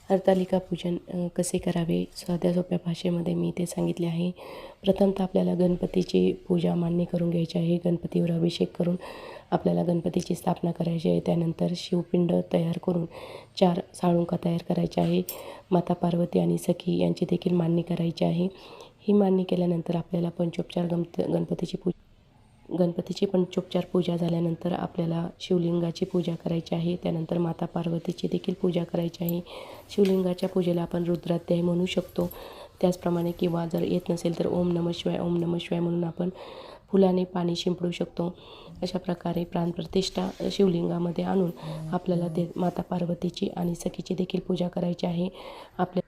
हरतालिका पूजन कसे करावे साध्या सोप्या भाषेमध्ये मी ते सांगितले आहे. प्रथमतः आपल्याला गणपतीची पूजा मांडणी करून घ्यायची आहे. गणपतीवर अभिषेक करून आपल्याला गणपतीची स्थापना करायची आहे. त्यानंतर शिवपिंड तयार करून 4 साळुंका तयार करायच्या आहे. माता पार्वती आणि सखी यांची देखील मांडणी करायची आहे. ही मांडणी केल्यानंतर आपल्याला पंचोपचार गणपतीची पंचोपचार पूजा झाल्यानंतर आपल्याला शिवलिंगाची पूजा करायची आहे. त्यानंतर माता पार्वतीची देखील पूजा करायची आहे. शिवलिंगाच्या पूजेला आपण रुद्राध्याय म्हणू शकतो. त्याचप्रमाणे किंवा जर येत नसेल तर ओम नमः शिवाय ओम नमः शिवाय म्हणून आपण फुलाने पाणी शिंपडू शकतो. अशा प्रकारे प्राणप्रतिष्ठा शिवलिंगामध्ये आणून आपल्याला ते माता पार्वतीची आणि सखीची देखील पूजा करायची आहे. आपल्या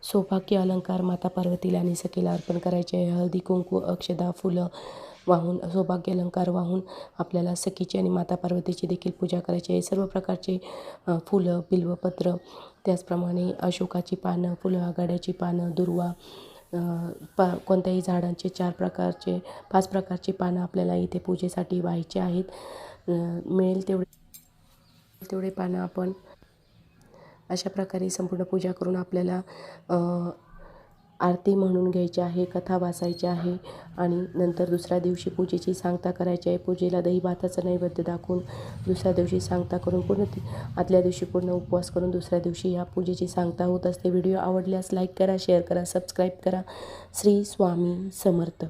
सौभाग्य अलंकार माता पार्वतीला आणि सखीला अर्पण करायचे आहे. हळदी कुंकू अक्षदा फुलं वाहून सौभाग्य अलंकार वाहून आपल्याला सखीची आणि माता पार्वतीची देखील पूजा करायची आहे. सर्व प्रकारचे फुलं बिल्वपत्र त्याचप्रमाणे अशोकाची पानं फुलं आघाड्याची पानं दुर्वा कोणत्याही झाडांचे 5 प्रकारचे पानं आपल्याला इथे पूजेसाठी व्हायचे आहेत. मिळेल तेवढे पानं आपण अशा प्रकारे संपूर्ण पूजा करून आपल्याला आरती म्हणून घ्यायची आहे. कथा वाचायची आहे आणि नंतर दुसऱ्या दिवशी पूजेची सांगता करायची आहे. पूजेला दही भाताचं नैवेद्य दाखवून दुसऱ्या दिवशी सांगता करून आदल्या दिवशी पूर्ण उपवास करून दुसऱ्या दिवशी या पूजेची सांगता होत असते. व्हिडिओ आवडल्यास लाईक करा, शेअर करा, सबस्क्राईब करा. श्री स्वामी समर्थ.